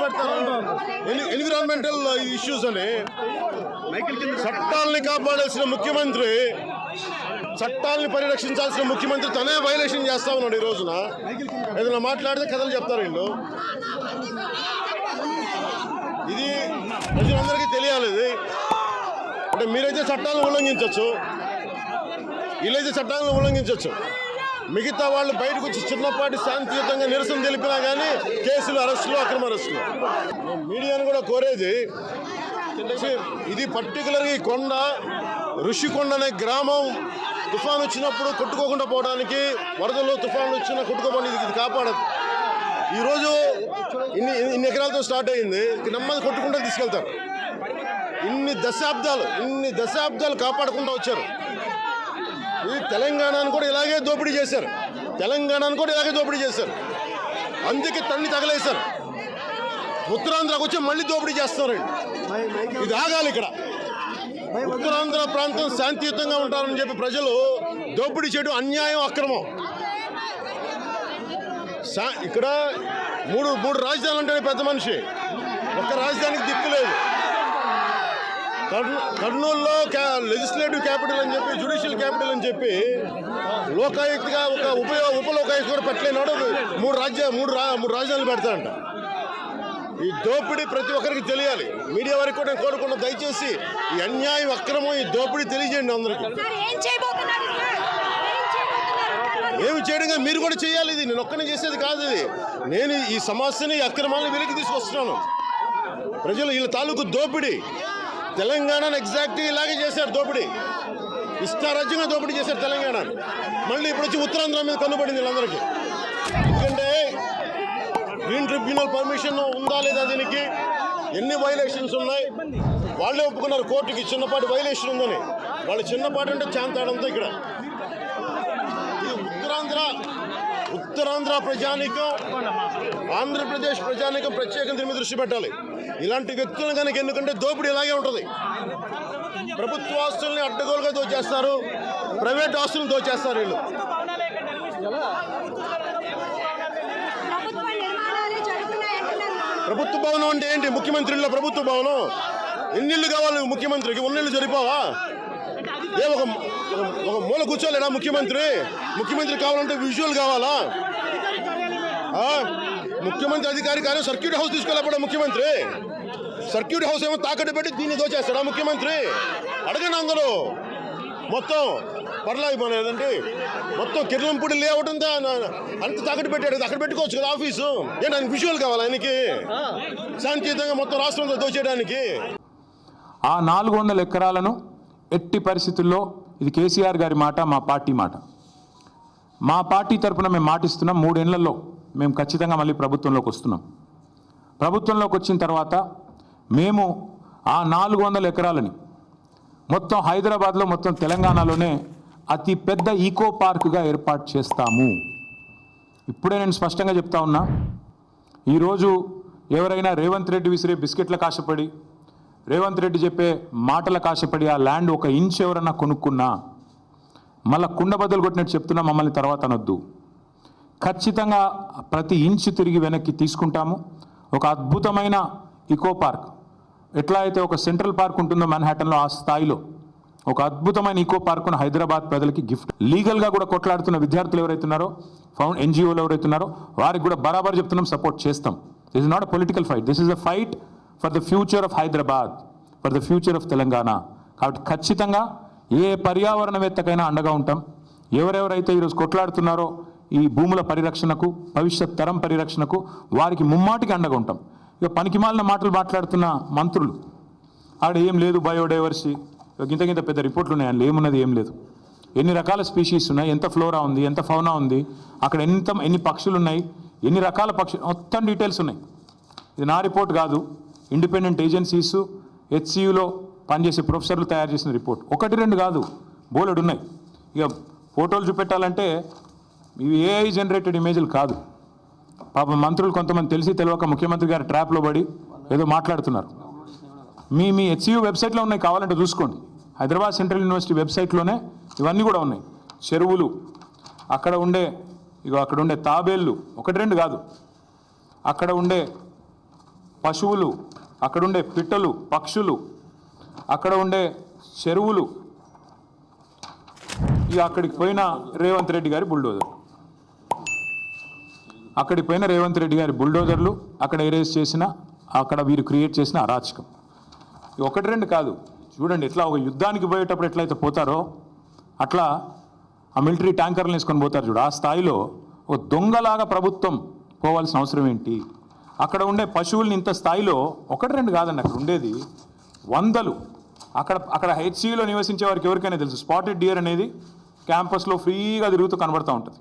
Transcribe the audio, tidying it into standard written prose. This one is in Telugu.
మాట్లాడతారు ఎన్విరాన్మెంటల్ ఇష్యూస్ అని. చట్టాలని కాపాడాల్సిన ముఖ్యమంత్రి, చట్టాలని పరిరక్షించాల్సిన ముఖ్యమంత్రి తనే వైలేషన్ చేస్తా ఉన్నాడు. ఈ రోజున ఏదైనా మాట్లాడితే కథలు చెప్తారు వీళ్ళు. ఇది ప్రజలందరికీ తెలియాలి. ఇది అంటే మీరైతే చట్టాలను ఉల్లంఘించవచ్చు, వీళ్ళైతే చట్టాలను ఉల్లంఘించవచ్చు. మిగతా వాళ్ళు బయటకు వచ్చి చిన్నపాటి శాంతియుతంగా నిరసన తెలిపినా కానీ కేసులు, అరెస్టులు, అక్రమ అరెస్టులు. మీడియాను కూడా కోరేది, ఇది పర్టికులర్గా ఈ కొండ ఋషికొండ అనే గ్రామం తుఫాను వచ్చినప్పుడు కొట్టుకోకుండా పోవడానికి, వరదలు తుఫాను వచ్చినా కొట్టుకోకుండా ఇది కాపాడదు. ఈరోజు ఇన్ని ఎకరాలతో స్టార్ట్ అయ్యింది, నెమ్మది కొట్టుకుంటూ తీసుకెళ్తారు. ఇన్ని దశాబ్దాలు కాపాడకుండా వచ్చారు. ఇది తెలంగాణను కూడా ఇలాగే దోపిడీ చేశారు. అందుకే తన్ని తగలేశారు. ఉత్తరాంధ్రకు వచ్చి మళ్ళీ దోపిడీ చేస్తున్నారండి. ఇది ఆగాలి. ఇక్కడ ఉత్తరాంధ్ర ప్రాంతం శాంతియుతంగా ఉంటారని చెప్పి ప్రజలు దోపిడీ చేయడం అన్యాయం, అక్రమం. ఇక్కడ మూడు రాజధానులు అంటేనే పెద్ద మనిషి, ఒక్క రాజధానికి దిక్కు లేదు. కర్నూలులో లెజిస్లేటివ్ క్యాపిటల్ అని చెప్పి, జ్యుడిషియల్ క్యాపిటల్ అని చెప్పి లోకాయుక్తగా ఒక ఉప లోకాయుక్త కూడా పెట్టలేనాడు. మూడు రాజధానులు పెడతారంట. ఈ దోపిడీ ప్రతి ఒక్కరికి తెలియాలి. మీడియా వారికి కూడా నేను కోరుకున్నా, దయచేసి ఈ అన్యాయం, అక్రమం, ఈ దోపిడీ తెలియజేయండి అందరికీ. ఏమి చేయడంగా మీరు కూడా చేయాలి. ఇది నేను ఒక్కనే చేసేది కాదు. ఇది నేను ఈ సమస్యని, అక్రమాలను వెలికి తీసుకొస్తున్నాను. ప్రజలు వీళ్ళ తాలూకు దోపిడీ తెలంగాణను ఎగ్జాక్ట్గా ఇలాగే చేశారు. దోపిడీ ఇష్టారాజ్యంగా దోపిడీ చేశారు తెలంగాణ. మళ్ళీ ఇప్పుడు వచ్చి ఉత్తరాంధ్ర మీద కన్నుపడింది వీళ్ళందరికీ. ఎందుకంటే గ్రీన్ ట్రిబ్యునల్ పర్మిషన్ ఉందా లేదా, దీనికి ఎన్ని వైలేషన్స్ ఉన్నాయి వాళ్ళే ఒప్పుకున్నారు కోర్టుకి. చిన్నపాటి వైలేషన్ ఉందని. వాళ్ళు చిన్నపాటి అంటే చాంతాడంతా. ఇక్కడ ఉత్తరాంధ్ర ప్రజానీకం, ఆంధ్రప్రదేశ్ ప్రజానీకం ప్రత్యేకంగా దీని మీద దృష్టి పెట్టాలి. ఇలాంటి వ్యక్తులను కనుక ఎందుకంటే దోపిడీ ఇలాగే ఉంటుంది. ప్రభుత్వ ఆస్తుల్ని అడ్డగోలుగా దోచేస్తారు, ప్రైవేట్ ఆస్తులను దోచేస్తారు వీళ్ళు. ప్రభుత్వ భవనం అంటే ఏంటి? ముఖ్యమంత్రిలో ప్రభుత్వ భవనం. ఎన్నిళ్ళు కావాలి ముఖ్యమంత్రికి? ఉన్నిళ్ళు సరిపోవా? ఒక మూల కూర్చోలేడా ముఖ్యమంత్రి? ముఖ్యమంత్రి కావాలంటే విజువల్ కావాలా? ముఖ్యమంత్రి అధికారి కానీ సర్క్యూట్ హౌస్ తీసుకోలేకపోవడం ముఖ్యమంత్రి. సర్క్యూట్ హౌస్ ఏమో తాకట్టు పెట్టి దీన్ని దోచేస్తాడా ముఖ్యమంత్రి? అడగండి అందరూ. మొత్తం పర్లేదండి, మొత్తం కిర్లంపూడి లేఅవుట్ అంతా అంత తాకట్టు పెట్టాడు. అక్కడ పెట్టుకోవచ్చు కదా ఆఫీసు. ఏంటి ఆయనకి విజువల్ కావాలి? ఆయనకి శాంతియుతంగా మొత్తం రాష్ట్రంలో దోచేయడానికి. ఆ 400 ఎకరాలను ఎట్టి పరిస్థితుల్లో, ఇది కేసీఆర్ గారి మాట, మా పార్టీ మాట. మా పార్టీ తరఫున మేము మాటిస్తున్నాం, 3 ఏళ్లలో మేము ఖచ్చితంగా మళ్ళీ ప్రభుత్వంలోకి వస్తున్నాం. ప్రభుత్వంలోకి వచ్చిన తర్వాత మేము ఆ 400 ఎకరాలని మొత్తం హైదరాబాద్లో, మొత్తం తెలంగాణలోనే అతి పెద్ద ఈకో పార్కుగా ఏర్పాటు చేస్తాము. ఇప్పుడే నేను స్పష్టంగా చెప్తా ఉన్నా. ఈరోజు ఎవరైనా రేవంత్ రెడ్డి విసిరే బిస్కెట్లకు ఆశపడి, రేవంత్ రెడ్డి చెప్పే మాటలకు ఆశపడి ఆ ల్యాండ్ 1 ఇంచ్ ఎవరన్నా కొనుక్కున్నా మళ్ళీ కుండ బద్దలు కొట్టినట్టు చెప్తున్నా, మమ్మల్ని తర్వాత అనొద్దు. ఖచ్చితంగా ప్రతి ఇంచు తిరిగి వెనక్కి తీసుకుంటాము. ఒక అద్భుతమైన ఈకో పార్క్, ఎట్లా అయితే ఒక సెంట్రల్ పార్క్ ఉంటుందో మ్యాన్హాటన్లో, ఆ స్థాయిలో ఒక అద్భుతమైన ఈకో పార్కును హైదరాబాద్ ప్రజలకి గిఫ్ట్. లీగల్గా కూడా కొట్లాడుతున్న విద్యార్థులు ఎవరైతున్నారో, ఎన్జిఓలు ఎవరైతున్నారో వారికి కూడా బరాబర్ చెప్తున్నాం, సపోర్ట్ చేస్తాం. This is not a political fight, this is a fight for the future of Hyderabad, for the future of Telangana. కాబట్టి ఖచ్చితంగా ఏ పర్యావరణవేత్తకైనా అండగా ఉంటాం. ఎవరెవరైతే ఈరోజు కొట్లాడుతున్నారో ఈ భూముల పరిరక్షణకు, భవిష్యత్ తరం పరిరక్షణకు, వారికి ముమ్మాటికి అండగా ఉంటాం. ఇక పనికిమాలిన మాటలు మాట్లాడుతున్న మంత్రులు, ఆడ ఏం లేదు బయోడైవర్సిటీ, ఇంత పెద్ద రిపోర్ట్లు ఉన్నాయి, అందులో ఏమున్నది ఏం లేదు. ఎన్ని రకాల స్పీషీస్ ఉన్నాయి, ఎంత ఫ్లోరా ఉంది, ఎంత ఫౌనా ఉంది, అక్కడ ఎన్ని పక్షులు ఉన్నాయి, ఎన్ని రకాల పక్షులు, మొత్తం డీటెయిల్స్ ఉన్నాయి. ఇది నా రిపోర్ట్ కాదు, ఇండిపెండెంట్ ఏజెన్సీస్, హెచ్సియులో పనిచేసే ప్రొఫెసర్లు తయారు చేసిన రిపోర్ట్. 1-2 కాదు, బోలెడు ఉన్నాయి. ఇక ఫోటోలు చూపెట్టాలంటే ఇవి ఏఐ జనరేటెడ్ ఇమేజ్లు కాదు. పాపం మంత్రులు కొంతమంది తెలిసి తెలియక ముఖ్యమంత్రి గారి ట్రాప్లో పడి ఏదో మాట్లాడుతున్నారు. మీ హెచ్సియు వెబ్సైట్లో ఉన్నాయి, కావాలంటే చూసుకోండి. హైదరాబాద్ సెంట్రల్ యూనివర్సిటీ వెబ్సైట్లోనే ఇవన్నీ కూడా ఉన్నాయి. చెరువులు, అక్కడ ఉండే తాబేళ్ళు, 1-2 కాదు, అక్కడ ఉండే పశువులు, అక్కడ ఉండే పిట్టలు, పక్షులు, అక్కడ ఉండే చెరువులు, ఇక అక్కడికి పోయిన రేవంత్ రెడ్డి గారి బుల్డోజర్, అక్కడికి పోయిన రేవంత్ రెడ్డి గారి బుల్డోజర్లు, అక్కడ ఎరేజ్ చేసిన, అక్కడ వీరు క్రియేట్ చేసిన అరాచకం. ఇది ఒకటి రెండు కాదు, చూడండి ఎట్లా ఒక యుద్ధానికి పోయేటప్పుడు ఎట్లయితే పోతారో అట్లా ఆ మిలిటరీ ట్యాంకర్లు వేసుకొని పోతారు చూడు, ఆ స్థాయిలో ఓ దొంగలాగా ప్రభుత్వం పోవాల్సిన అవసరం ఏంటి? అక్కడ ఉండే పశువుల్ని ఇంత స్థాయిలో ఒకటి రెండు కాదండి, అక్కడ ఉండేది వందలు. అక్కడ హెచ్సిలో నివసించే వారికి ఎవరికైనా తెలుసు, స్పాటెడ్ డియర్ అనేది క్యాంపస్లో ఫ్రీగా తిరుగుతూ కనబడుతూ ఉంటుంది.